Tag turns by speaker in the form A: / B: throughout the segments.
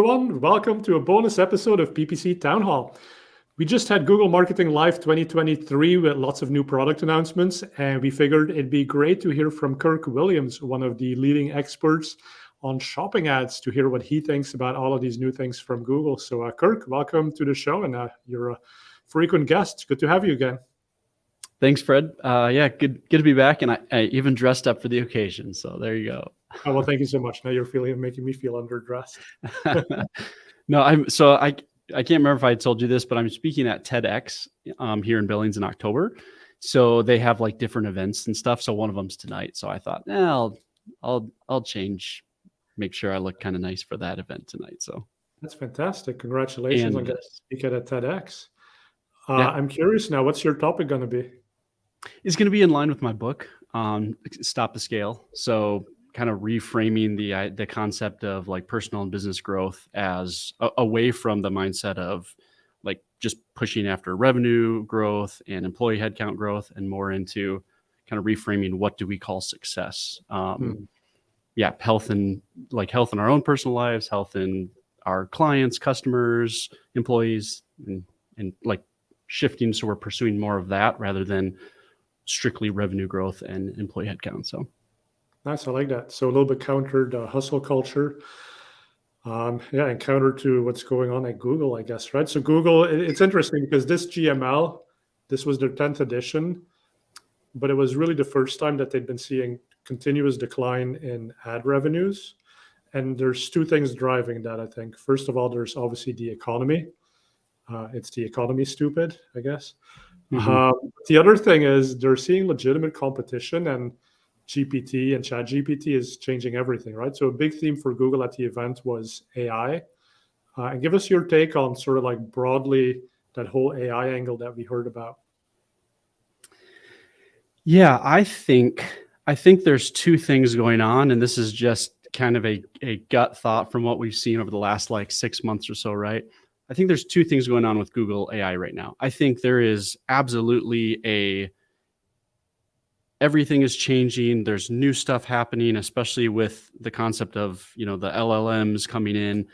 A: everyone. Welcome to a bonus episode of PPC Town Hall. We just had Google Marketing Live 2023 with lots of new product announcements, and we figured it'd be great to hear from Kirk Williams, one of the leading experts on shopping ads, to hear what he thinks about all of these new things from Google. So, Kirk, welcome to the show, and you're a frequent guest. Good to have you again.
B: Thanks, Fred. Good to be back, and I even dressed up for the occasion. So there you go.
A: Oh, well, thank you so much. Now you're making me feel underdressed.
B: No, I can't remember if I told you this, but I'm speaking at TEDx here in Billings in October. So they have like different events and stuff. So one of them's tonight. So I thought, I'll change, make sure I look kind of nice for that event tonight. So
A: that's fantastic. Congratulations on getting to speak at a TEDx.
B: Yeah.
A: I'm curious now, what's your topic going to be?
B: It's going to be in line with my book on Stop the Scale. So kind of reframing the concept of like personal and business growth as away from the mindset of like just pushing after revenue growth and employee headcount growth, and more into kind of reframing what do we call success. Health in our own personal lives, health in our clients, customers, employees, and like shifting. So we're pursuing more of that rather than strictly revenue growth and employee headcount. So
A: nice. I like that. So a little bit counter to hustle culture. And counter to what's going on at Google, I guess, right? So Google, it's interesting because this GML, this was their 10th edition, but it was really the first time that they'd been seeing continuous decline in ad revenues. And there's two things driving that, I think. First of all, there's obviously the economy. It's the economy stupid, I guess. The other thing is they're seeing legitimate competition, and GPT and ChatGPT is changing everything, right? So a big theme for Google at the event was AI. And give us your take on sort of like broadly that whole AI angle that we heard about.
B: Yeah, I think there's two things going on, and this is just kind of a gut thought from what we've seen over the last like 6 months or so, right? I think there's two things going on with Google AI right now. I think there is absolutely everything is changing. There's new stuff happening, especially with the concept of, the LLMs coming in,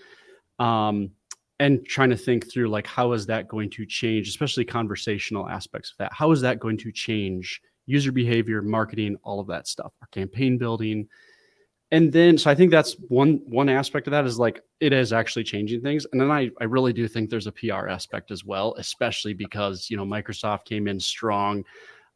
B: and trying to think through like, how is that going to change, especially conversational aspects of that? How is that going to change user behavior, marketing, all of that stuff, our campaign building? And then, so I think that's one aspect of that is like, it is actually changing things. And then I really do think there's a PR aspect as well, especially because, Microsoft came in strong,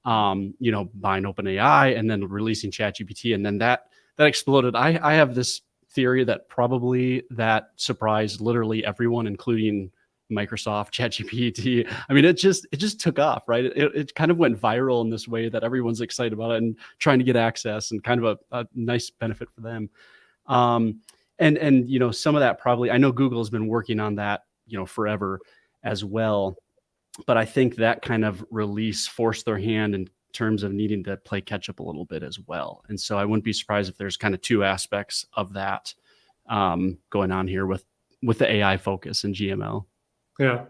B: buying OpenAI and then releasing ChatGPT. And then that exploded. I have this theory that probably that surprised literally everyone, including Microsoft, ChatGPT. I mean, it just took off, right? It kind of went viral in this way that everyone's excited about it and trying to get access, and kind of a nice benefit for them. And some of that probably, I know Google has been working on that, forever as well. But I think that kind of release forced their hand in terms of needing to play catch up a little bit as well. And so I wouldn't be surprised if there's kind of two aspects of that going on here with the AI focus in GML.
A: Yeah,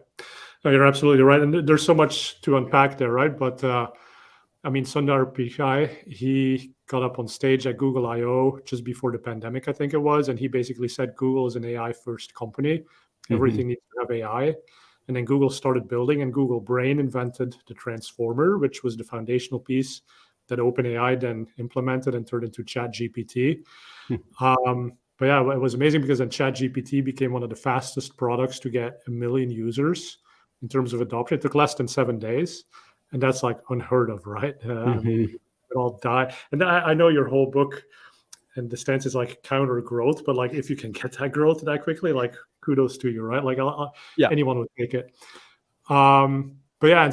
A: no, you're absolutely right. And there's so much to unpack there, right? But Sundar Pichai, he got up on stage at Google I/O just before the pandemic, I think it was. And he basically said Google is an AI first company. Everything needs to have AI. And then Google started building, and Google Brain invented the transformer, which was the foundational piece that OpenAI then implemented and turned into ChatGPT. But yeah, it was amazing because then ChatGPT became one of the fastest products to get 1 million users in terms of adoption. It took less than 7 days. And that's like unheard of, right? It all died. And I know your whole book and the stance is like counter growth, but like if you can get that growth that quickly, like kudos to you, right? Like anyone would take it. And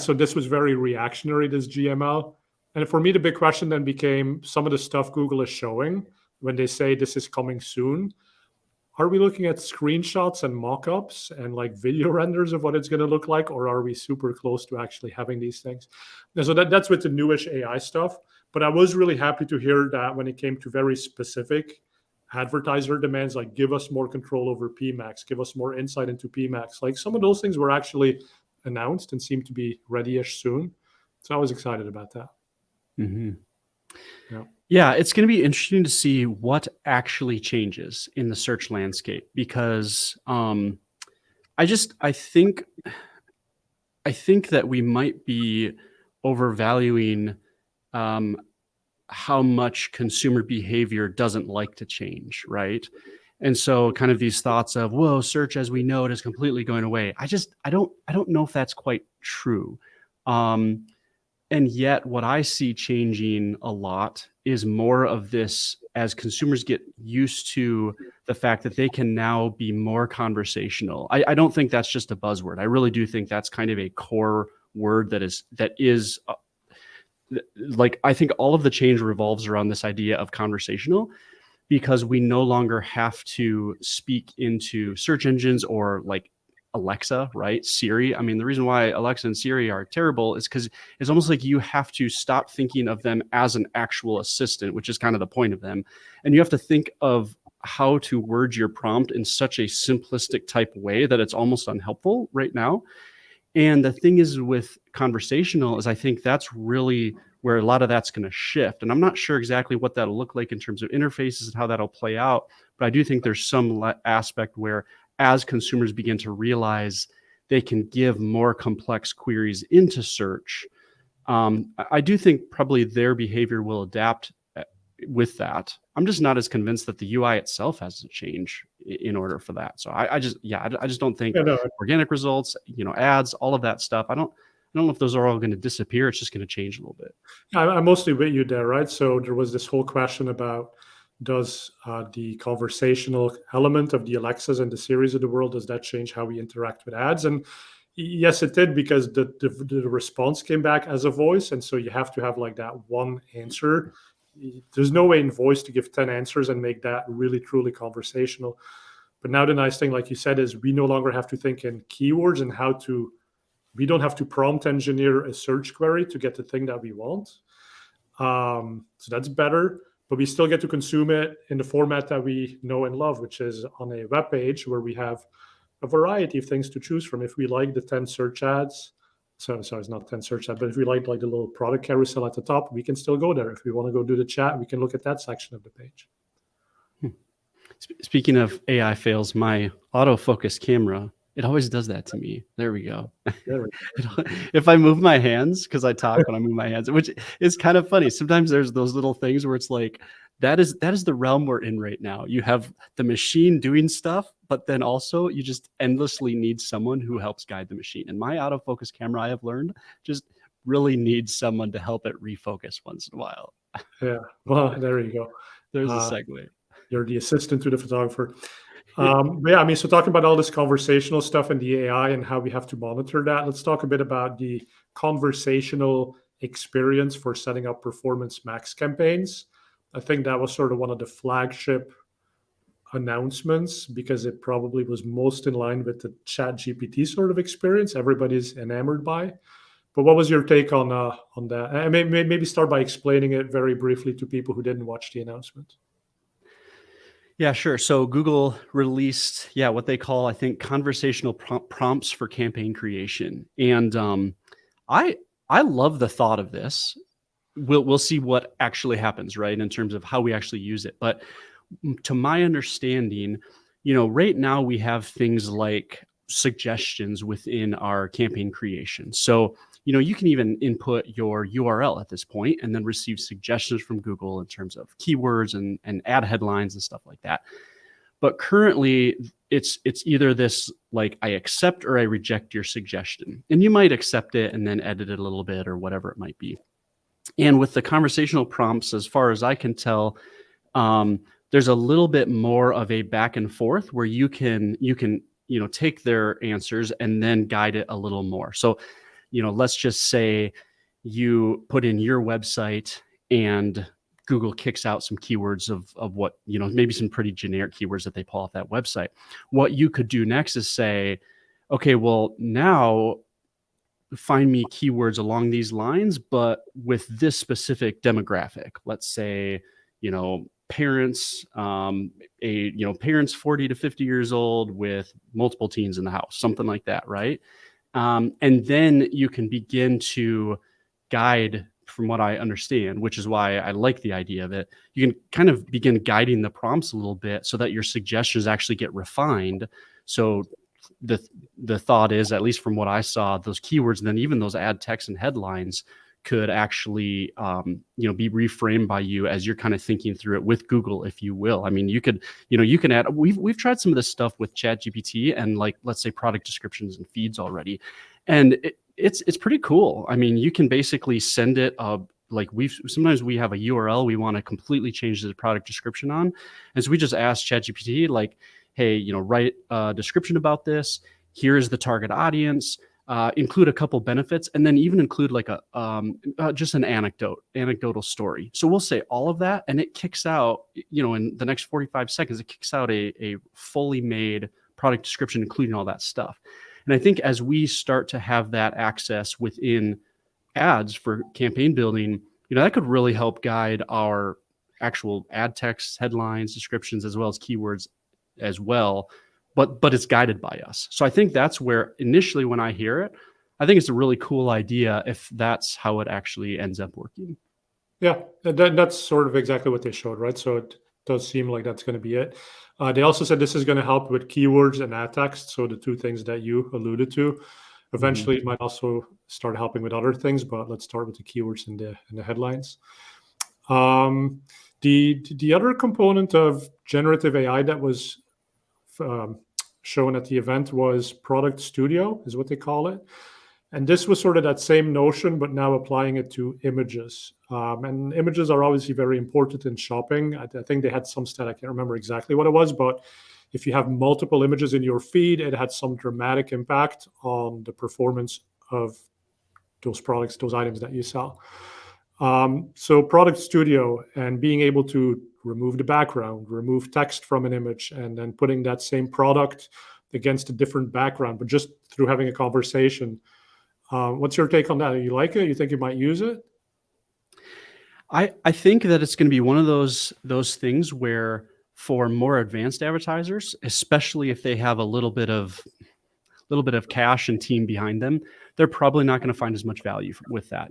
A: so this was very reactionary, this GML. And for me, the big question then became some of the stuff Google is showing when they say this is coming soon. Are we looking at screenshots and mock-ups and like video renders of what it's going to look like, or are we super close to actually having these things? And so that's with the newish AI stuff. But I was really happy to hear that when it came to very specific advertiser demands, like give us more control over PMAX, give us more insight into PMAX. Like some of those things were actually announced and seem to be ready-ish soon. So I was excited about that.
B: Mm-hmm.
A: Yeah.
B: Yeah, it's going to be interesting to see what actually changes in the search landscape because I think that we might be overvaluing um, how much consumer behavior doesn't like to change, right? And so kind of these thoughts of, whoa, search as we know it is completely going away. I don't know if that's quite true. Um, and yet what I see changing a lot is more of this as consumers get used to the fact that they can now be more conversational. I don't think that's just a buzzword. I really do think that's kind of a core word that is like, I think all of the change revolves around this idea of conversational because we no longer have to speak into search engines or like Alexa, right? Siri. I mean, the reason why Alexa and Siri are terrible is because it's almost like you have to stop thinking of them as an actual assistant, which is kind of the point of them. And you have to think of how to word your prompt in such a simplistic type way that it's almost unhelpful right now. And the thing is with conversational is I think that's really where a lot of that's going to shift. And I'm not sure exactly what that'll look like in terms of interfaces and how that'll play out. But I do think there's some aspect where as consumers begin to realize they can give more complex queries into search, I do think probably their behavior will adapt with that. I'm just not as convinced that the UI itself has to change in order for that. So I just don't think
A: Yeah, no,
B: organic results, ads, all of that stuff. I don't know if those are all going to disappear. It's just going to change a little bit.
A: I'm mostly with you there, right? So there was this whole question about does the conversational element of the Alexas and the Siris of the world, does that change how we interact with ads? And yes, it did, because the response came back as a voice. And so you have to have like that one answer. There's no way in voice to give 10 answers and make that really, truly conversational. But now the nice thing, like you said, is we no longer have to think in keywords and we don't have to prompt engineer a search query to get the thing that we want. So that's better, but we still get to consume it in the format that we know and love, which is on a web page where we have a variety of things to choose from. If we like the 10 search ads, sorry, it's not 10 search ads, but if we like the little product carousel at the top, we can still go there. If we want to go do the chat, we can look at that section of the page.
B: Speaking of AI fails, my autofocus camera, it always does that to me. There we go. If I move my hands, because I talk when I move my hands, which is kind of funny. Sometimes there's those little things where it's like, that is the realm we're in right now. You have the machine doing stuff, but then also you just endlessly need someone who helps guide the machine. And my autofocus camera, I have learned, just really needs someone to help it refocus once in a while.
A: Yeah, well, there you go.
B: There's a segue.
A: You're the assistant to the photographer. But yeah, I mean, so talking about all this conversational stuff and the AI and how we have to monitor that, let's talk a bit about the conversational experience for setting up performance max campaigns. I think that was sort of one of the flagship announcements because it probably was most in line with the Chat GPT sort of experience everybody's enamored by. But what was your take on that? And maybe start by explaining it very briefly to people who didn't watch the announcement.
B: Yeah, sure. So Google released, what they call, I think, conversational prompts for campaign creation, and I love the thought of this. We'll see what actually happens, right, in terms of how we actually use it. But to my understanding, right now we have things like suggestions within our campaign creation. So you can even input your URL at this point and then receive suggestions from Google in terms of keywords and ad headlines and stuff like that. But currently it's either this like I accept or I reject your suggestion. And you might accept it and then edit it a little bit or whatever it might be. And with the conversational prompts, as far as I can tell, there's a little bit more of a back and forth where you can take their answers and then guide it a little more. So let's just say you put in your website and Google kicks out some keywords of what, maybe some pretty generic keywords that they pull off that website. What you could do next is say, okay, well, now find me keywords along these lines, but with this specific demographic. Let's say, parents, parents 40 to 50 years old with multiple teens in the house, something like that, right? And then you can begin to guide from what I understand, which is why I like the idea of it. You can kind of begin guiding the prompts a little bit so that your suggestions actually get refined. So the thought is, at least from what I saw, those keywords and then even those ad text and headlines could actually be reframed by you as you're kind of thinking through it with Google, if you will. I mean, you can add, we've tried some of this stuff with ChatGPT and, like, let's say product descriptions and feeds already. And it's pretty cool. I mean, you can basically send it like sometimes we have a URL we want to completely change the product description on. And so we just ask ChatGPT, like, hey, write a description about this. Here's the target audience. Include a couple benefits, and then even include like just an anecdotal story. So we'll say all of that, and it kicks out, in the next 45 seconds, it kicks out a fully made product description, including all that stuff. And I think as we start to have that access within ads for campaign building, that could really help guide our actual ad text, headlines, descriptions, as well as keywords as well. But it's guided by us. So I think that's where initially when I hear it, I think it's a really cool idea if that's how it actually ends up working.
A: Yeah, that's sort of exactly what they showed, right? So it does seem like that's going to be it. They also said this is going to help with keywords and ad text. So the two things that you alluded to. Eventually, it might also start helping with other things, but let's start with the keywords and the headlines. The other component of generative AI that was shown at the event was Product Studio, is what they call it. And this was sort of that same notion, but now applying it to images. And images are obviously very important in shopping. I think they had some stat, I can't remember exactly what it was, but if you have multiple images in your feed, it had some dramatic impact on the performance of those products, those items that you sell. So Product Studio and being able to remove the background, remove text from an image, and then putting that same product against a different background, but just through having a conversation. What's your take on that? You like it? You think you might use it?
B: I think that it's going to be one of those things where for more advanced advertisers, especially if they have a little bit of cash and team behind them, they're probably not going to find as much value with that.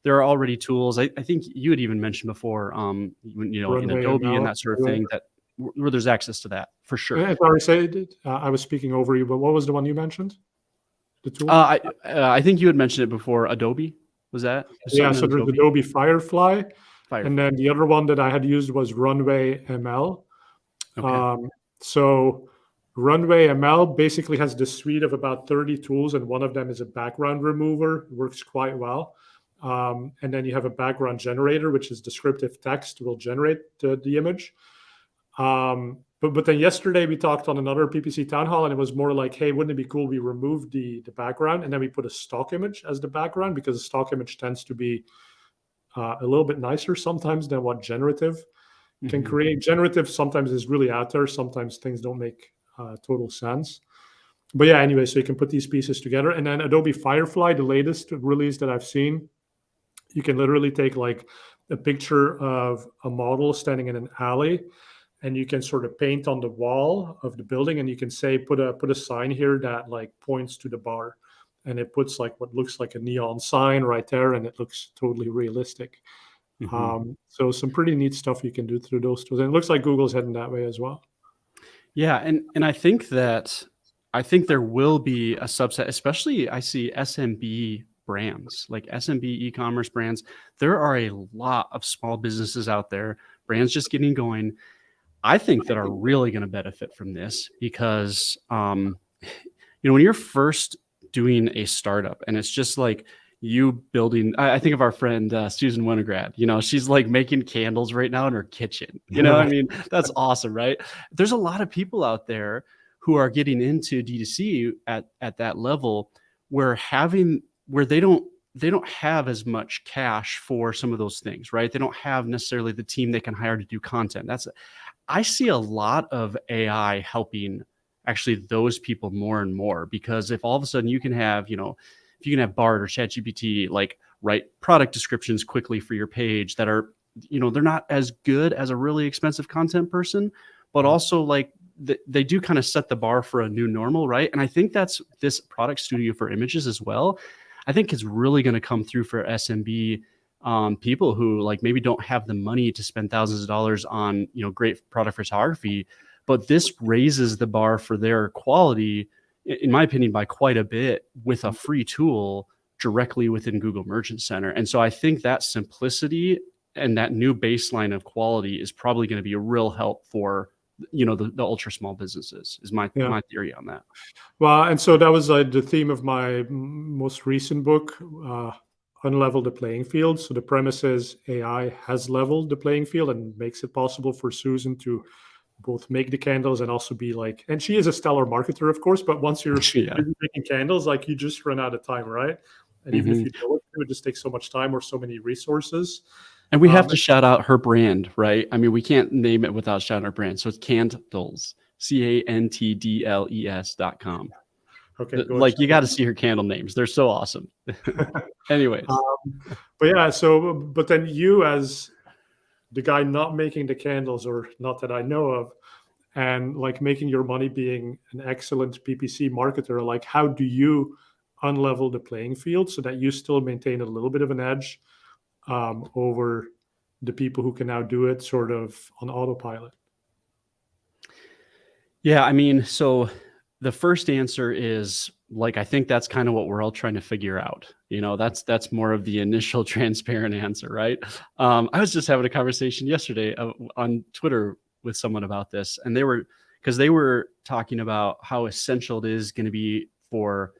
B: There are already tools. I think you had even mentioned before, in Adobe ML, and that sort of thing, that where there's access to that for sure.
A: Sorry, I was speaking over you, but what was the one you mentioned? The tool?
B: I think you had mentioned it before. Adobe, was that?
A: Yeah, so there's Adobe Firefly.
B: Firefly.
A: And then the other one that I had used was Runway ML.
B: Okay.
A: So Runway ML basically has this suite of about 30 tools, and one of them is a background remover. It works quite well. And then you have a background generator, which is descriptive text, will generate the image. But then yesterday we talked on another PPC Town Hall, and it was more like, hey, wouldn't it be cool? We removed the background, and then we put a stock image as the background, because a stock image tends to be a little bit nicer sometimes than what generative can create. Generative sometimes is really out there. Sometimes things don't make total sense. But yeah, anyway, so you can put these pieces together. And then Adobe Firefly, the latest release that I've seen, you can literally take like a picture of a model standing in an alley, and you can sort of paint on the wall of the building, and you can say, put a sign here that like points to the bar. And it puts like what looks like a neon sign right there, and it looks totally realistic. So some pretty neat stuff you can do through those tools. And it looks like Google's heading that way as well.
B: Yeah, and I think there will be a subset, especially I see SMB brands, like SMB e-commerce brands. There are a lot of small businesses out there, brands just getting going, I think, that are really going to benefit from this, because when you're first doing a startup and it's just like you building, I think of our friend Susan Winograd, she's like making candles right now in her kitchen. I mean, that's awesome, right? There's a lot of people out there who are getting into D2C at that level where they don't have as much cash for some of those things, right? They don't have necessarily the team they can hire to do content. I see a lot of AI helping actually those people more and more, because if all of a sudden you can have, if you can have Bard or ChatGPT, like write product descriptions quickly for your page that are, they're not as good as a really expensive content person, but also like they do kind of set the bar for a new normal, right? And I think that's this Product Studio for images as well. I think it's really going to come through for SMB people who like maybe don't have the money to spend thousands of dollars on, great product photography, but this raises the bar for their quality, in my opinion, by quite a bit with a free tool directly within Google Merchant Center. And so I think that simplicity and that new baseline of quality is probably going to be a real help for, the ultra small businesses is my theory on that.
A: Well, and so that was the theme of my most recent book, Unlevel the Playing Field. So the premise is AI has leveled the playing field and makes it possible for Susan to both make the candles and also be like, and she is a stellar marketer, of course, but once you're busy making candles, like you just run out of time, right? And even if you do it, it would just take so much time or so many resources.
B: And we have to shout out her brand, right? I mean, we can't name it without shouting our brand. So it's Candles, CANTDLES.com.
A: Okay.
B: Like you got to see her candle names. They're so awesome. Anyways.
A: But yeah, but then you as the guy not making the candles, or not that I know of, and like making your money being an excellent PPC marketer, like how do you unlevel the playing field so that you still maintain a little bit of an edge over the people who can now do it sort of on autopilot?
B: Yeah, I mean, so the first answer is like, I think that's kind of what we're all trying to figure out. That's more of the initial transparent answer, right? I was just having a conversation yesterday on Twitter with someone about this, and they were talking about how essential it is going to be for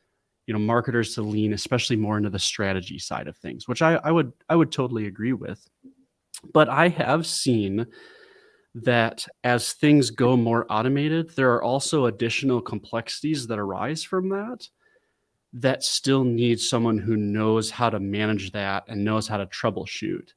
B: marketers to lean especially more into the strategy side of things, which I would totally agree with. But I have seen that as things go more automated, there are also additional complexities that arise from that still need someone who knows how to manage that and knows how to troubleshoot.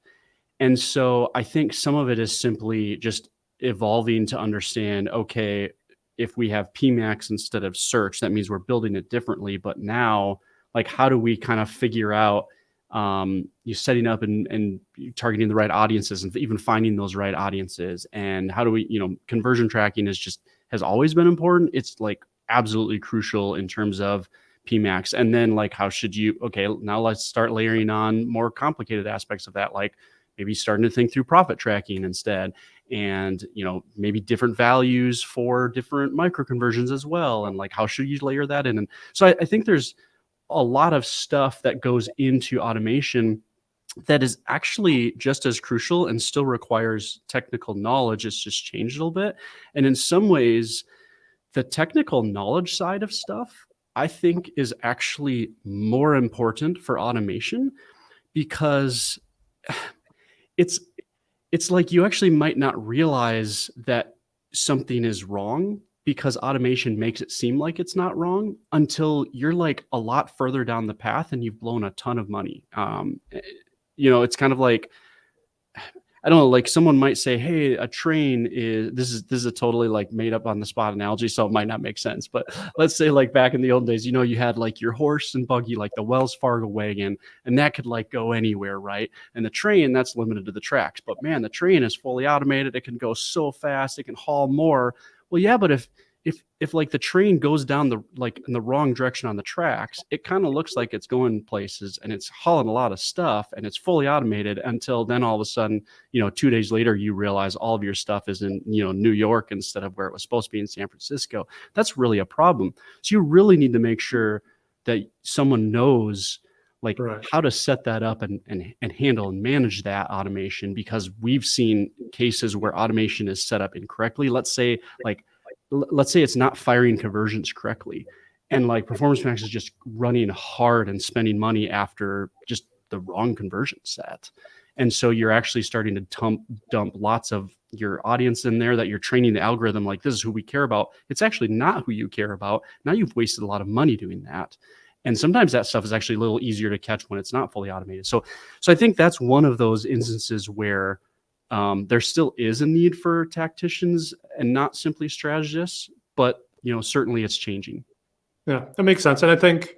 B: And so I think some of it is simply just evolving to understand, okay, if we have PMAX instead of search, that means we're building it differently. But now, like, how do we kind of figure out you setting up and targeting the right audiences and even finding those right audiences? And how do we, conversion tracking has always been important. It's like absolutely crucial in terms of PMAX. And then like, now let's start layering on more complicated aspects of that, like maybe starting to think through profit tracking instead, and maybe different values for different micro conversions as well, and like how should you layer that in. And so I think there's a lot of stuff that goes into automation that is actually just as crucial and still requires technical knowledge. It's just changed a little bit. And in some ways, the technical knowledge side of stuff, I think, is actually more important for automation, because it's like you actually might not realize that something is wrong because automation makes it seem like it's not wrong until you're like a lot further down the path and you've blown a ton of money. It's kind of like, I don't know, like someone might say, hey, a train this is a totally like made up on the spot analogy, so it might not make sense. But let's say like back in the old days, you had like your horse and buggy, like the Wells Fargo wagon, and that could like go anywhere, right? And the train, that's limited to the tracks. But man, the train is fully automated. It can go so fast. It can haul more. Well, yeah, but if like the train goes down in the wrong direction on the tracks, it kind of looks like it's going places and it's hauling a lot of stuff and it's fully automated, until then all of a sudden, 2 days later, you realize all of your stuff is in, New York instead of where it was supposed to be in San Francisco. That's really a problem. So you really need to make sure that someone knows like how to set that up and handle and manage that automation, because we've seen cases where automation is set up incorrectly. Let's say it's not firing conversions correctly, and like Performance Max is just running hard and spending money after just the wrong conversion set. And so you're actually starting to dump lots of your audience in there that you're training the algorithm like, this is who we care about. It's actually not who you care about. Now you've wasted a lot of money doing that. And sometimes that stuff is actually a little easier to catch when it's not fully automated. So I think that's one of those instances where there still is a need for tacticians and not simply strategists, but certainly it's changing.
A: Yeah, that makes sense. And I think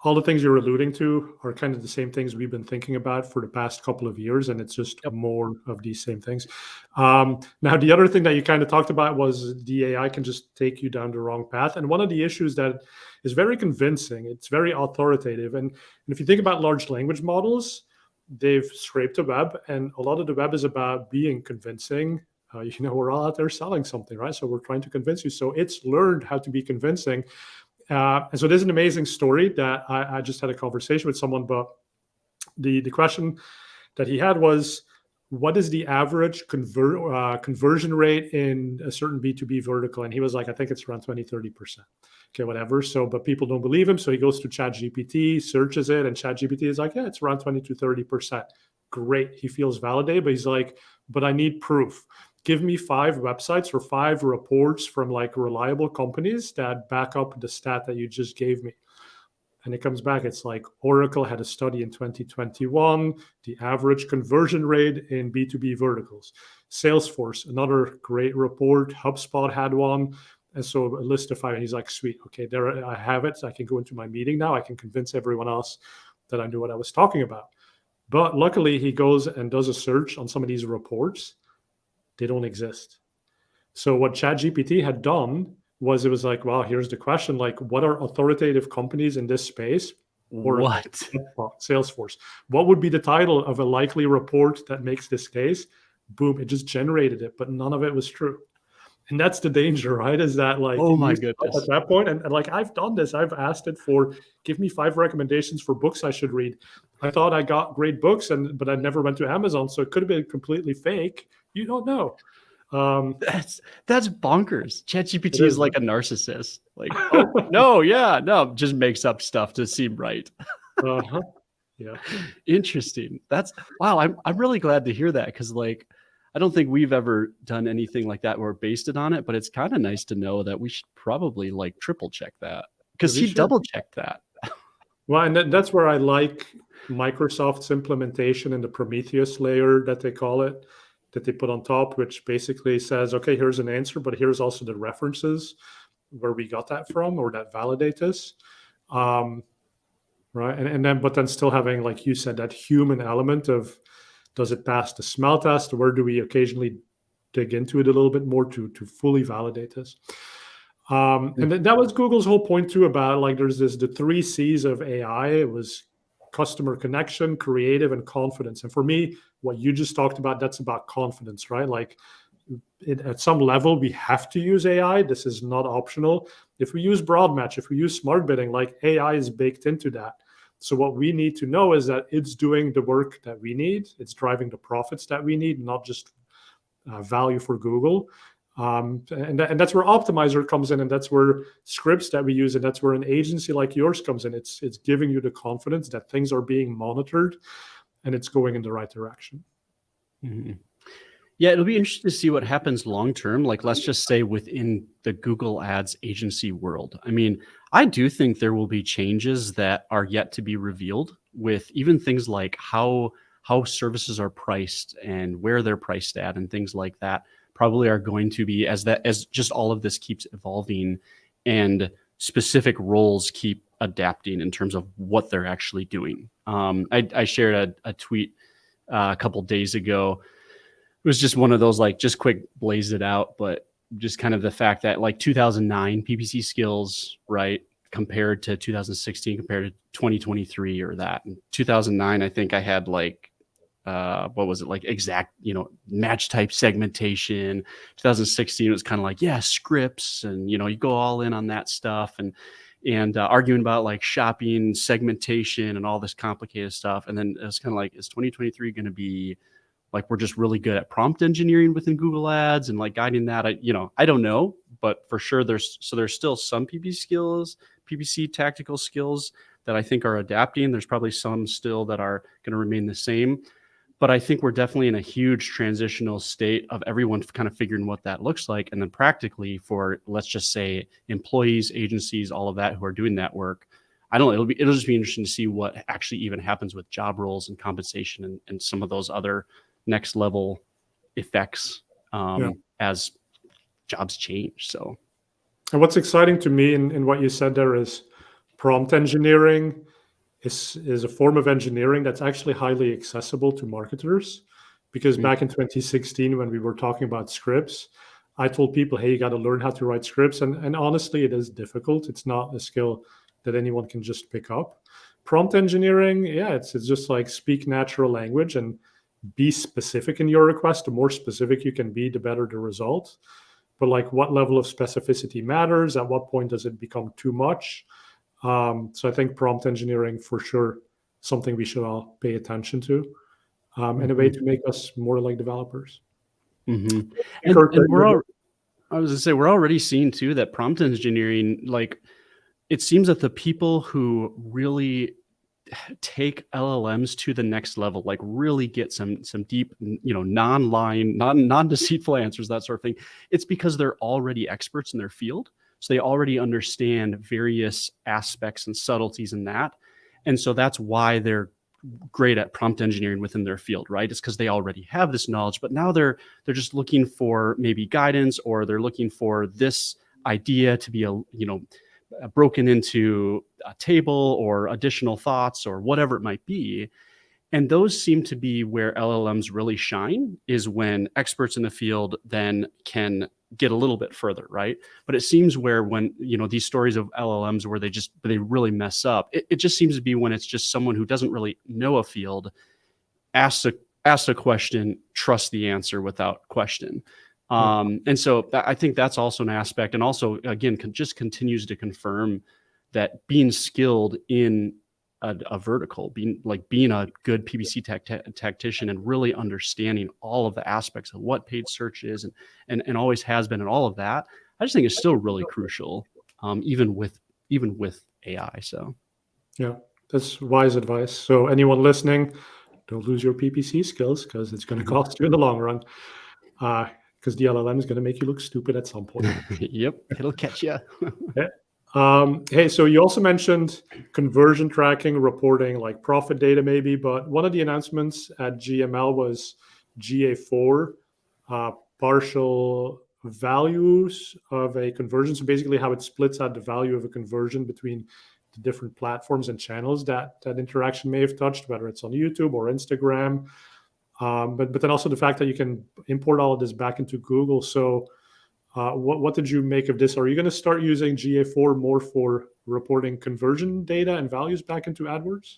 A: all the things you're alluding to are kind of the same things we've been thinking about for the past couple of years, and it's just more of these same things. Now, the other thing that you kind of talked about was the AI can just take you down the wrong path. And one of the issues that is very convincing, it's very authoritative. And if you think about large language models, they've scraped the web, and a lot of the web is about being convincing. We're all out there selling something, right? So we're trying to convince you. So it's learned how to be convincing. And so there's an amazing story that I just had a conversation with someone, but the question that he had was, what is the average conversion rate in a certain B2B vertical? And he was like, I think it's around 20-30%. Okay, whatever. So, but people don't believe him. So he goes to ChatGPT, searches it, and ChatGPT is like, yeah, it's around 20-30%. Great. He feels validated, but he's like, but I need proof. Give me 5 websites or 5 reports from like reliable companies that back up the stat that you just gave me. And it comes back, it's like Oracle had a study in 2021, the average conversion rate in B2B verticals. Salesforce, another great report. HubSpot had one. And so a list of 5, and he's like, sweet, okay, there I have it. I can go into my meeting now. I can convince everyone else that I knew what I was talking about. But luckily, he goes and does a search on some of these reports. They don't exist. So what ChatGPT had done was, it was like, well, here's the question, like, what are authoritative companies in this space? Or
B: What?
A: Salesforce. What would be the title of a likely report that makes this case? Boom, it just generated it, but none of it was true. And that's the danger, right? Is that like,
B: Oh my
A: at
B: goodness.
A: that point, and like I've done this, I've asked it for, give me 5 recommendations for books I should read. I thought I got great books, but I never went to Amazon, so it could have been completely fake. You don't know.
B: That's bonkers. ChatGPT is like a narcissist. Like, just makes up stuff to seem right.
A: Uh-huh. Yeah.
B: Interesting. That's wow. I'm really glad to hear that, because like I don't think we've ever done anything like that or based it on it, but it's kind of nice to know that we should probably like triple check that, because he double checked that.
A: Well, and that's where I like Microsoft's implementation in the Prometheus layer that they call it, that they put on top, which basically says, okay, here's an answer, but here's also the references where we got that from, or that validate this. Right. And then still having, like you said, that human element of, does it pass the smell test? Where do we occasionally dig into it a little bit more to fully validate this? And that was Google's whole point too, about like, there's the 3 C's of AI. It was customer connection, creative, and confidence. And for me, what you just talked about, that's about confidence, right? Like at some level, we have to use AI. This is not optional. If we use broad match, if we use smart bidding, like AI is baked into that. So what we need to know is that it's doing the work that we need. It's driving the profits that we need, not just value for Google. And that's where Optmyzr comes in, and that's where scripts that we use, and that's where an agency like yours comes in. It's giving you the confidence that things are being monitored and it's going in the right direction.
B: Mm-hmm. Yeah, it'll be interesting to see what happens long term. Like, let's just say within the Google Ads agency world. I mean, I do think there will be changes that are yet to be revealed, with even things like how services are priced and where they're priced at, and things like that probably are going to be, as just all of this keeps evolving and specific roles keep adapting in terms of what they're actually doing. I shared a tweet a couple days ago. It was just one of those, like, just quick blaze it out, but just kind of the fact that like 2009 PPC skills, right, compared to 2016, compared to 2023, or that. In 2009, I think I had like, what was it, like exact, match type segmentation. 2016, it was kind of like, yeah, scripts, and, you go all in on that stuff, and arguing about like shopping segmentation and all this complicated stuff. And then it's kind of like, is 2023 going to be like, we're just really good at prompt engineering within Google Ads and like guiding that? I don't know, but for sure there's still some PPC tactical skills that I think are adapting. There's probably some still that are going to remain the same, but I think we're definitely in a huge transitional state of everyone kind of figuring what that looks like. And then practically for, let's just say, employees, agencies, all of that who are doing that work, I don't know, it'll just be interesting to see what actually even happens with job roles and compensation and some of those other next level effects as jobs change. So,
A: and what's exciting to me in what you said there is prompt engineering is a form of engineering that's actually highly accessible to marketers. Because back in 2016, when we were talking about scripts, I told people, hey, you got to learn how to write scripts. And honestly, it is difficult. It's not a skill that anyone can just pick up. prompt engineering, yeah, it's just like speak natural language and be specific in your request. The more specific you can be, the better the result. But like, what level of specificity matters? At what point does it become too much? So I think prompt engineering for sure something we should all pay attention to, and a way to make us more like developers.
B: And I was gonna say, we're already seeing too that prompt engineering, like, it seems that the people who really take LLMs to the next level, like really get some deep, non-lying, non-deceitful answers, that sort of thing, it's because they're already experts in their field. So they already understand various aspects and subtleties in that. And so that's why they're great at prompt engineering within their field, right? It's because they already have this knowledge, but now they're just looking for maybe guidance, or they're looking for this idea to be broken into a table or additional thoughts or whatever it might be. And those seem to be where LLMs really shine, is when experts in the field then can get a little bit further, right? But it seems where when, these stories of LLMs where they really mess up, it just seems to be when it's just someone who doesn't really know a field, asks a question, trust the answer without question. And so I think that's also an aspect. And also, again, just continues to confirm that being skilled in a vertical, being a good PPC tactician and really understanding all of the aspects of what paid search is and always has been, and all of that, I just think is still really crucial, even with AI. So
A: yeah, that's wise advice. So anyone listening, don't lose your PPC skills, because it's going to cost you in the long run. Because the LLM is going to make you look stupid at some point.
B: Yep, it'll catch you.
A: Yeah. Hey, so you also mentioned conversion tracking, reporting like profit data maybe, but one of the announcements at GML was GA4, partial values of a conversion. So basically how it splits out the value of a conversion between the different platforms and channels that interaction may have touched, whether it's on YouTube or Instagram. But then also the fact that you can import all of this back into Google. So what did you make of this? Are you going to start using GA4 more for reporting conversion data and values back into AdWords?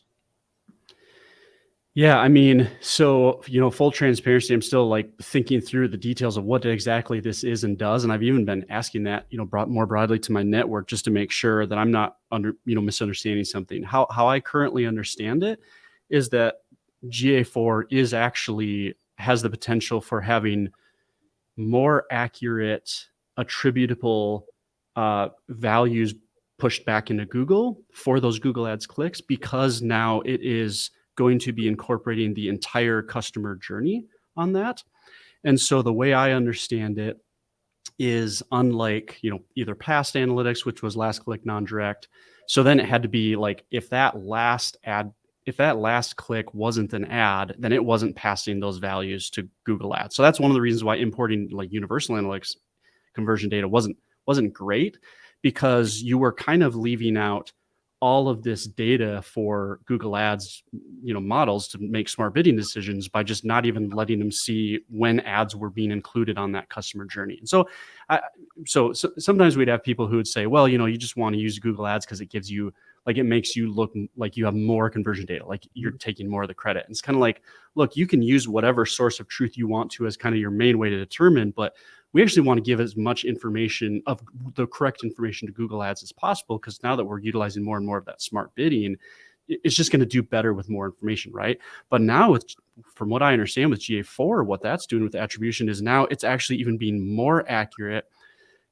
B: Yeah, I mean, so, full transparency, I'm still thinking through the details of what exactly this is and does. And I've even been asking that, more broadly to my network, just to make sure that I'm not misunderstanding something. How I currently understand it is that GA4 has the potential for having more accurate attributable values pushed back into Google for those Google Ads clicks, because now it is going to be incorporating the entire customer journey on that. And so the way I understand it is, unlike, either past analytics, which was last click non-direct. So then it had to be if that last click wasn't an ad, then it wasn't passing those values to Google Ads. So that's one of the reasons why importing universal analytics conversion data wasn't great, because you were kind of leaving out all of this data for Google Ads, models to make smart bidding decisions by just not even letting them see when ads were being included on that customer journey. And so sometimes we'd have people who would say, well, you just want to use Google Ads because it gives you, it makes you look like you have more conversion data, like you're taking more of the credit. And it's kind of look, you can use whatever source of truth you want to as kind of your main way to determine, but we actually want to give as much information, of the correct information, to Google Ads as possible, because now that we're utilizing more and more of that smart bidding, it's just going to do better with more information, right? But now, from what I understand with GA4, what that's doing with attribution is now it's actually even being more accurate,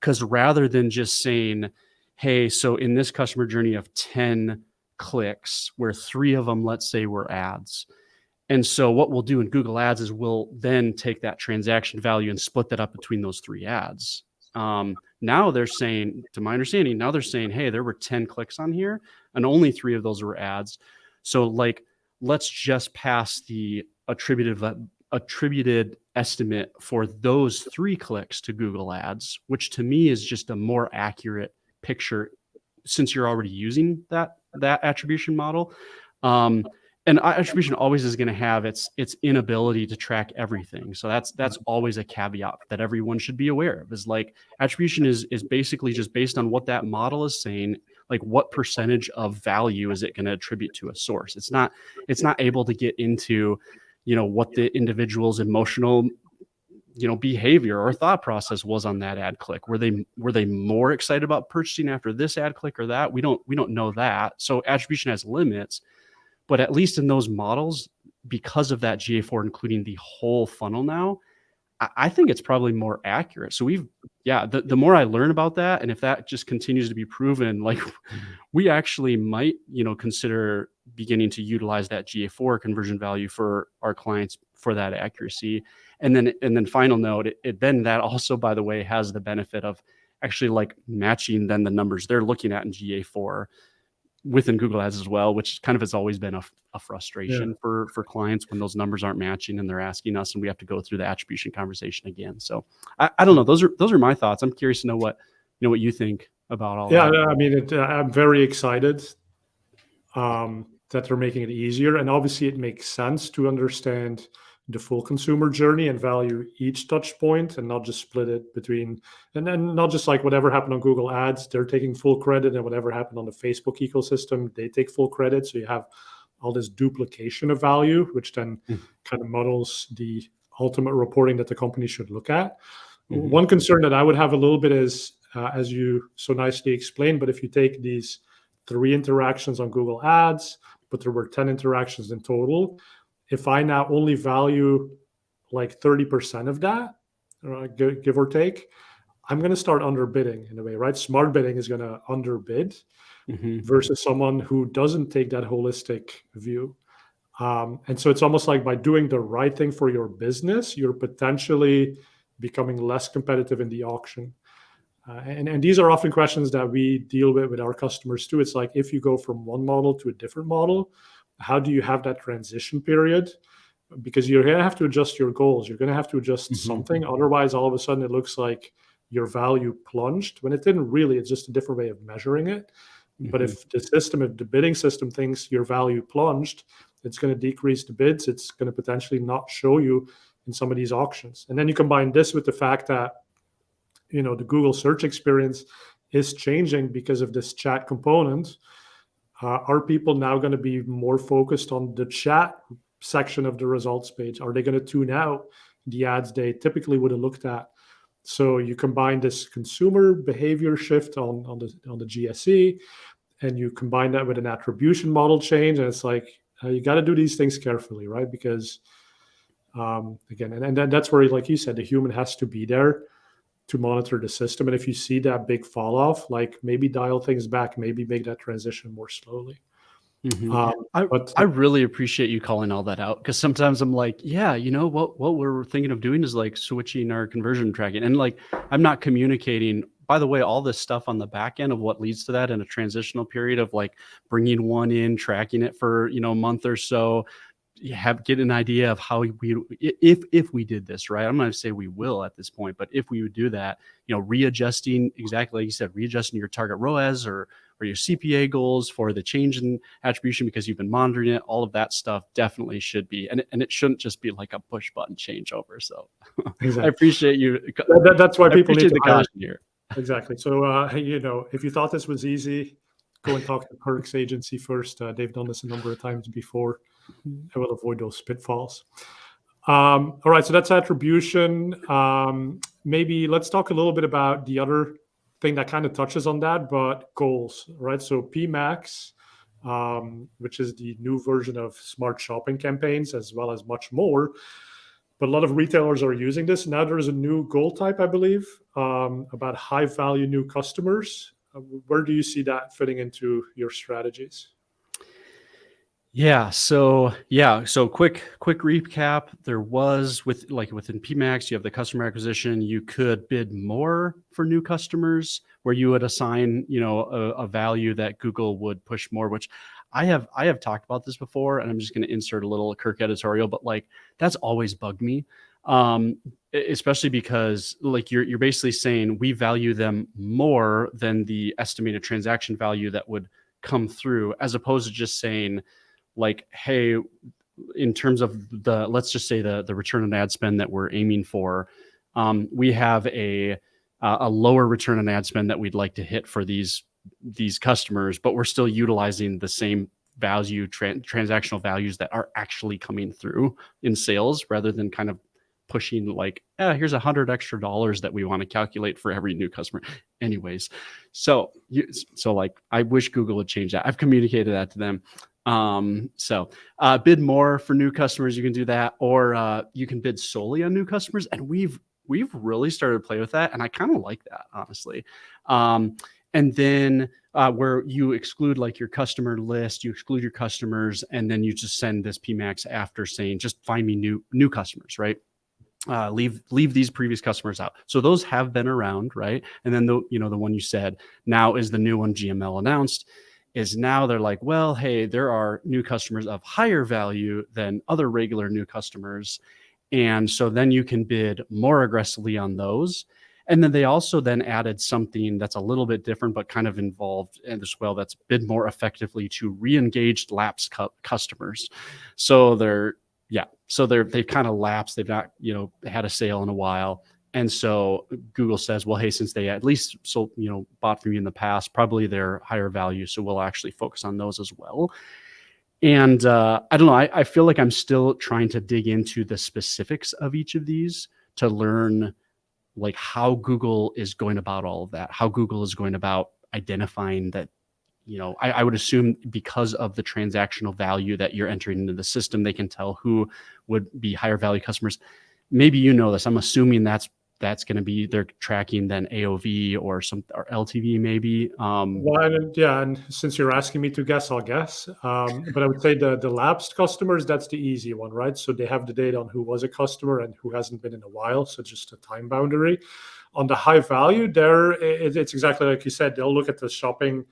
B: because rather than just saying, hey, so in this customer journey of 10 clicks, where 3 of them, let's say, were ads. And so what we'll do in Google Ads is we'll then take that transaction value and split that up between those 3 ads. Now they're saying, to my understanding, hey, there were 10 clicks on here and only 3 of those were ads. So let's just pass the attributed estimate for those 3 clicks to Google Ads, which to me is just a more accurate picture, since you're already using that attribution model. And attribution always is going to have its inability to track everything. So that's always a caveat that everyone should be aware of, is attribution is basically just based on what that model is saying. like what percentage of value is it going to attribute to a source? It's not able to get into, what the individual's emotional, behavior or thought process was on that ad click. Were they more excited about purchasing after this ad click or that? We don't know that. So attribution has limits, but at least in those models, because of that GA4, including the whole funnel now, I think it's probably more accurate. So the more I learn about that, and if that just continues to be proven, like we actually might, consider beginning to utilize that GA4 conversion value for our clients for that accuracy. And then final note, then that also, by the way, has the benefit of actually like matching then the numbers they're looking at in GA4 within Google Ads as well, which kind of has always been a frustration for clients when those numbers aren't matching and they're asking us and we have to go through the attribution conversation again. So I don't know. Those are my thoughts. I'm curious to know what you think about all that.
A: Yeah, I mean, I'm very excited that they're making it easier. And obviously it makes sense to understand the full consumer journey and value each touch point and not just split it between, and then not just like whatever happened on Google Ads, they're taking full credit, and whatever happened on the Facebook ecosystem, they take full credit. So you have all this duplication of value, which then kind of muddles the ultimate reporting that the company should look at. One concern that I would have a little bit is, as you so nicely explained, but if you take these 3 interactions on Google Ads, but there were 10 interactions in total, if I now only value like 30% of that, give or take, I'm going to start underbidding in a way, right? Smart bidding is going to underbid versus someone who doesn't take that holistic view. And so it's almost like by doing the right thing for your business, you're potentially becoming less competitive in the auction. And these are often questions that we deal with our customers too. It's like, if you go from one model to a different model, how do you have that transition period? Because you're going to have to adjust your goals. You're going to have to adjust something. Otherwise, all of a sudden, it looks like your value plunged when it didn't really. It's just a different way of measuring it. But if the bidding system thinks your value plunged, it's going to decrease the bids. It's going to potentially not show you in some of these auctions. And then you combine this with the fact that, the Google search experience is changing because of this chat component. Are people now going to be more focused on the chat section of the results page? Are they going to tune out the ads they typically would have looked at? So you combine this consumer behavior shift on the GSE, and you combine that with an attribution model change, and it's like you got to do these things carefully, right? Because again, and then that's where, like you said, the human has to be there to monitor the system. And if you see that big fall off, like maybe dial things back, maybe make that transition more slowly.
B: I really appreciate you calling all that out, because sometimes I'm like, what we're thinking of doing is like switching our conversion tracking, and like I'm not communicating, by the way, all this stuff on the back end of what leads to that in a transitional period of like bringing one in, tracking it for a month or so, get an idea of how if we did this right. I'm not going to say we will at this point, but if we would do that, readjusting, exactly like you said, readjusting your target ROAS or your CPA goals for the change in attribution because you've been monitoring it, all of that stuff definitely should be, and it shouldn't just be like a push button changeover. So exactly. I appreciate you.
A: That's why people need
B: the caution here.
A: Exactly. So if you thought this was easy, go and talk to Kirk's agency first. They've done this a number of times before. I will avoid those pitfalls. All right, so that's attribution. Maybe let's talk a little bit about the other thing that kind of touches on that, but goals, right? So PMax, which is the new version of smart shopping campaigns, as well as much more. But a lot of retailers are using this. Now there is a new goal type, I believe, about high value new customers. Where do you see that fitting into your strategies?
B: So quick recap. There was within PMax, you have the customer acquisition. You could bid more for new customers, where you would assign, a value that Google would push more, which I have talked about this before, and I'm just going to insert a little Kirk editorial, but like that's always bugged me. Especially because like you're basically saying we value them more than the estimated transaction value that would come through, as opposed to just saying, like, hey, in terms of let's just say the return on ad spend that we're aiming for, we have a lower return on ad spend that we'd like to hit for these these customers, but we're still utilizing the same value, transactional values that are actually coming through in sales, rather than kind of pushing like, here's $100 extra that we want to calculate for every new customer. Anyways, so like, I wish Google would change that. I've communicated that to them. Bid more for new customers. You can do that, or you can bid solely on new customers. And we've really started to play with that. And I kind of like that, honestly. And then where you exclude like your customer list, you exclude your customers, and then you just send this PMAX after saying, just find me new customers, right? Leave these previous customers out. So those have been around, right? And then the one you said now is the new one GML announced, is now they're like, well, hey, there are new customers of higher value than other regular new customers. And so then you can bid more aggressively on those. And then they also then added something that's a little bit different, but kind of involved as well. That's bid more effectively to re-engaged lapsed customers. So they've kind of lapsed. They've not, had a sale in a while. And so Google says, well, hey, since they at least bought from you in the past, probably they're higher value. So we'll actually focus on those as well. And I don't know, I feel like I'm still trying to dig into the specifics of each of these to learn like how Google is going about all of that, how Google is going about identifying that, I would assume because of the transactional value that you're entering into the system, they can tell who would be higher value customers. Maybe this. I'm assuming that's going to be, they're tracking then AOV or LTV maybe.
A: And since you're asking me to guess, I'll guess. But I would say the lapsed customers, that's the easy one, right? So they have the data on who was a customer and who hasn't been in a while. So just a time boundary. On the high value, it's exactly like you said. They'll look at the shopping,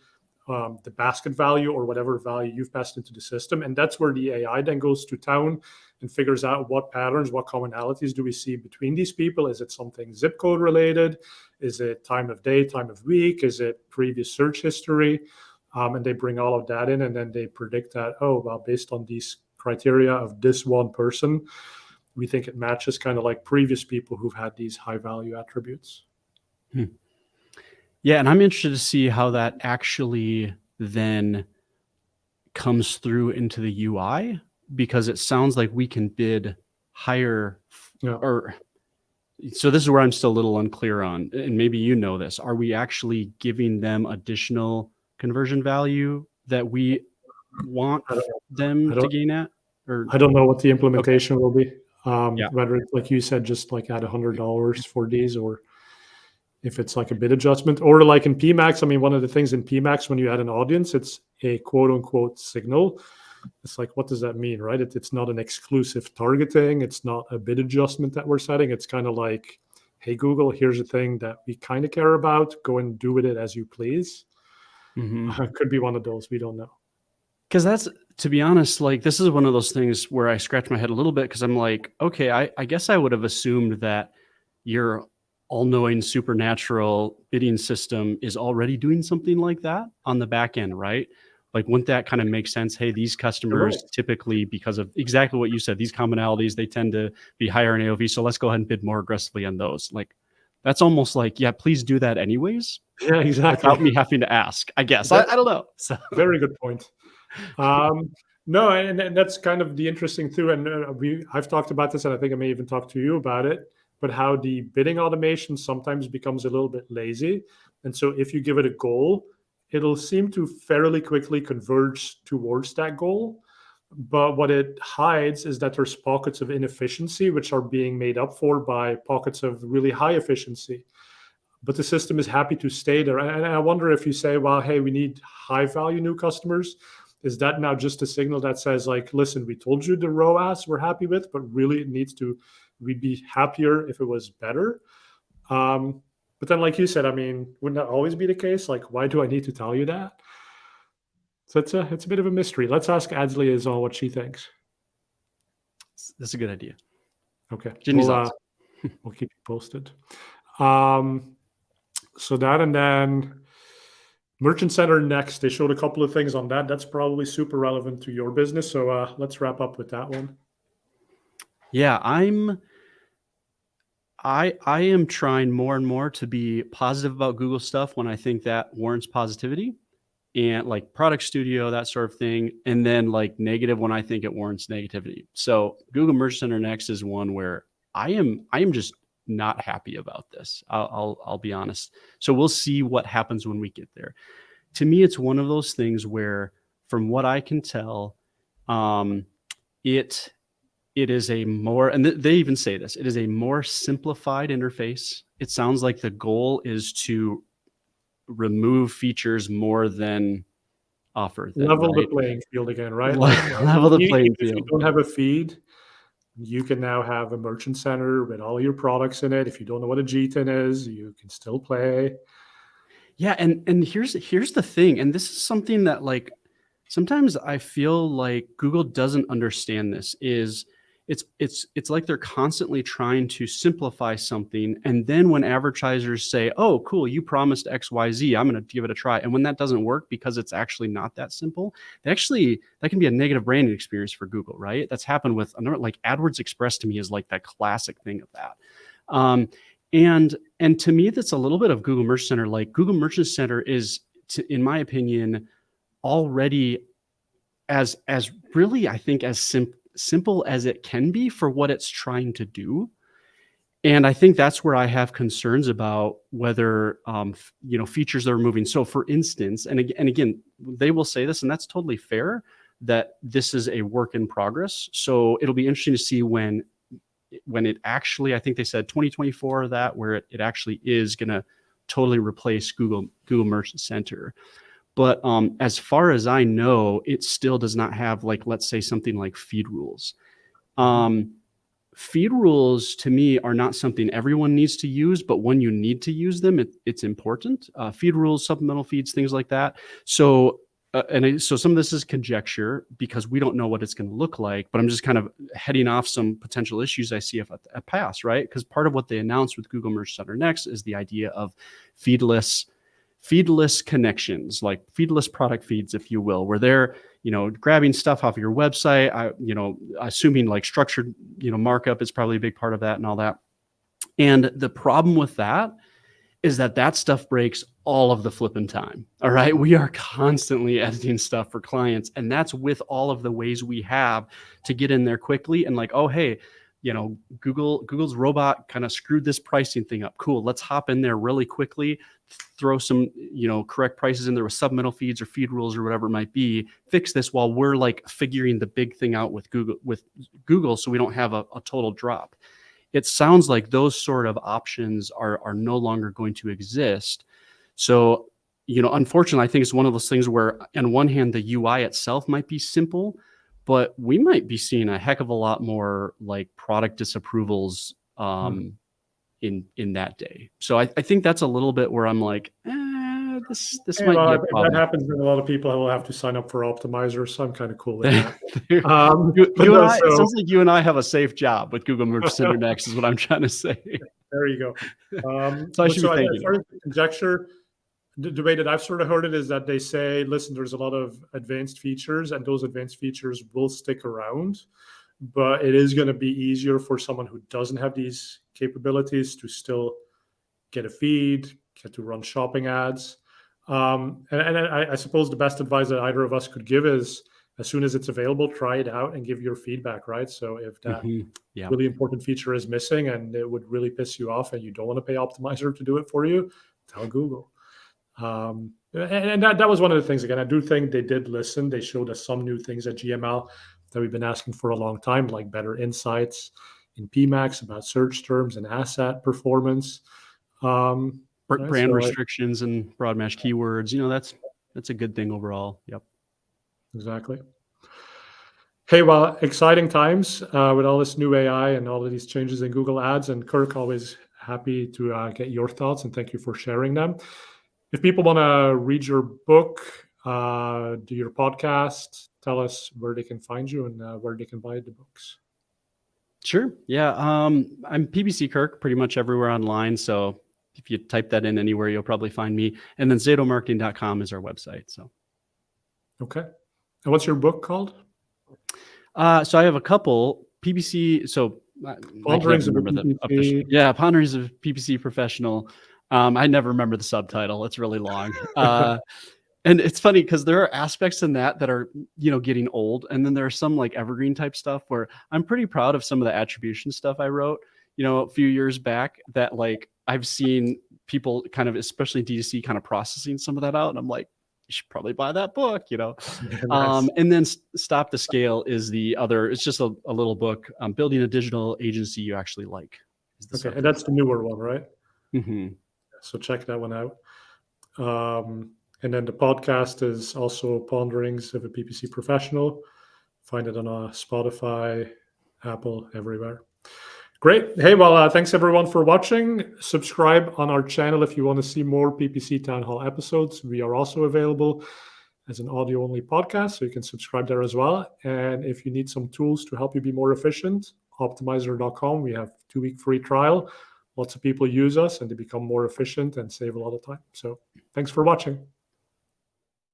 A: the basket value or whatever value you've passed into the system. And that's where the AI then goes to town and figures out what patterns, what commonalities do we see between these people? Is it something zip code related? Is it time of day, time of week? Is it previous search history? And they bring all of that in, and then they predict that, based on these criteria of this one person, we think it matches kind of like previous people who've had these high value attributes.
B: Yeah, and I'm interested to see how that actually then comes through into the UI, because it sounds like we can bid higher. So this is where I'm still a little unclear on, and maybe this. Are we actually giving them additional conversion value that we want them to gain at? Or
A: I don't know what the implementation will be. Whether it's like you said, just like add $100 for these, or if it's like a bid adjustment, or like in PMAX. I mean, one of the things in PMAX, when you add an audience, it's a quote unquote signal. It's like, what does that mean, right? It's not an exclusive targeting. It's not a bid adjustment that we're setting. It's kind of like, hey, Google, here's a thing that we kind of care about. Go and do with it as you please. It could be one of those. We don't know.
B: Because that's, to be honest, like this is one of those things where I scratch my head a little bit, because I'm like, okay, I guess I would have assumed that your all-knowing supernatural bidding system is already doing something like that on the back end, right? Like, wouldn't that kind of make sense? Hey, these customers typically, because of exactly what you said, these commonalities, they tend to be higher in AOV. So let's go ahead and bid more aggressively on those. Like, that's almost like, yeah, please do that anyways.
A: Yeah, exactly.
B: Without me having to ask, I guess. I don't know. So.
A: Very good point. No, and that's kind of the interesting too. And I've talked about this, and I think I may even talk to you about it. But how the bidding automation sometimes becomes a little bit lazy. And so if you give it a goal, it'll seem to fairly quickly converge towards that goal. But what it hides is that there's pockets of inefficiency, which are being made up for by pockets of really high efficiency. But the system is happy to stay there. And I wonder if you say, well, hey, we need high value new customers. Is that now just a signal that says, like, listen, we told you the ROAS we're happy with, but really it needs to, we'd be happier if it was better. But then, like you said, I mean, wouldn't that always be the case? Like, why do I need to tell you that? So it's a bit of a mystery. Let's ask Adsley as well what she thinks.
B: That's a good idea.
A: Okay.
B: We'll
A: keep you posted. So that, and then Merchant Center next. They showed a couple of things on that. That's probably super relevant to your business. So let's wrap up with that one.
B: Yeah, I am trying more and more to be positive about Google stuff when I think that warrants positivity, and like Product Studio, that sort of thing, and then like negative when I think it warrants negativity. So Google Merchant Center Next is one where I am just not happy about this. I'll be honest. So we'll see what happens when we get there. To me, it's one of those things where, from what I can tell, it is a more, and they even say this, it is a more simplified interface. It sounds like the goal is to remove features more than offer them,
A: Level
B: right?
A: the playing field again, right?
B: Level the playing
A: if you
B: field.
A: don't have a feed, you can now have a merchant center with all your products in it. If you don't know what a GTIN is, you can still play.
B: Yeah, and here's the thing, and this is something that like sometimes I feel like Google doesn't understand. This is it's like they're constantly trying to simplify something, and then when advertisers say, "Oh, cool, you promised XYZ, I'm going to give it a try," and when that doesn't work because it's actually not that simple, that can be a negative branding experience for Google, right? That's happened with like AdWords Express. To me is like that classic thing of that. And to me, that's a little bit of Google Merchant Center. Like Google Merchant Center is, in my opinion, already as really, I think, as simple as it can be for what it's trying to do. And I think that's where I have concerns about whether features are moving. So for instance, and again, they will say this, and that's totally fair, that this is a work in progress. So it'll be interesting to see when it actually, I think they said 2024, that where it actually is going to totally replace Google Merchant Center. But as far as I know, it still does not have, like, let's say something like feed rules. Feed rules to me are not something everyone needs to use, but when you need to use them, it's important. Feed rules, supplemental feeds, things like that. So so some of this is conjecture because we don't know what it's going to look like, but I'm just kind of heading off some potential issues I see at pass, right? Because part of what they announced with Google Merchant Center Next is the idea of feedless connections, like feedless product feeds, if you will, where they're, grabbing stuff off of your website, assuming like structured, markup is probably a big part of that and all that. And the problem with that is that stuff breaks all of the flipping time. All right. We are constantly editing stuff for clients, and that's with all of the ways we have to get in there quickly and like, oh, hey, Google's robot kind of screwed this pricing thing up. Cool. Let's hop in there really quickly, throw some, correct prices in there with supplemental feeds or feed rules or whatever it might be, fix this while we're like figuring the big thing out with Google so we don't have a total drop. It sounds like those sort of options are no longer going to exist. So, unfortunately, I think it's one of those things where on one hand, the UI itself might be simple, but we might be seeing a heck of a lot more like product disapprovals in that day. So I think that's a little bit where I'm like, this might be a problem.
A: If that happens, then a lot of people will have to sign up for Optmyzr, so I'm kind of cool with that.
B: It sounds like you and I have a safe job with Google Merchant Center Next is what I'm trying to say.
A: There you go.
B: So I should be thanking you.
A: Conjecture, the way that I've sort of heard it is that they say, listen, there's a lot of advanced features, and those advanced features will stick around, but it is going to be easier for someone who doesn't have these capabilities to still get a feed, get to run shopping ads. And I suppose the best advice that either of us could give is, as soon as it's available, try it out and give your feedback, right? So if that really important feature is missing and it would really piss you off and you don't want to pay Optmyzr to do it for you, tell Google. And that was one of the things. Again, I do think they did listen. They showed us some new things at GML that we've been asking for a long time, like better insights in PMAX about search terms and asset performance.
B: Brand restrictions and broad match keywords, that's a good thing overall. Yep.
A: Exactly. Hey, well, exciting times with all this new AI and all of these changes in Google Ads. And Kirk, always happy to get your thoughts, and thank you for sharing them. If people want to read your book, do your podcast, tell us where they can find you and where they can buy the books.
B: Sure. Yeah. I'm PPC Kirk pretty much everywhere online. So if you type that in anywhere, you'll probably find me. And then ZATOmarketing.com is our website. So.
A: Okay. And what's your book called?
B: So I have a couple PPC. So I can never
A: Ponderings of a
B: remember the official.
A: PPC.
B: Yeah, Ponderings of PPC Professional. I never remember the subtitle. It's really long. And it's funny because there are aspects in that are, getting old. And then there are some like evergreen type stuff where I'm pretty proud of some of the attribution stuff I wrote, a few years back that like I've seen people kind of, especially D2C, kind of processing some of that out. And I'm like, you should probably buy that book,
A: Nice.
B: And then Stop the Scale is the other, it's just a little book, building a digital agency you actually like. Is the
A: Okay, and that's the newer one, right?
B: Mm-hmm.
A: So check that one out. And then the podcast is also Ponderings of a PPC Professional. Find it on Spotify, Apple, everywhere. Great. Hey, well, thanks everyone for watching. Subscribe on our channel if you want to see more PPC Town Hall episodes. We are also available as an audio-only podcast, so you can subscribe there as well. And if you need some tools to help you be more efficient, Optmyzr.com. We have 2-week free trial. Lots of people use us and they become more efficient and save a lot of time. So thanks for watching.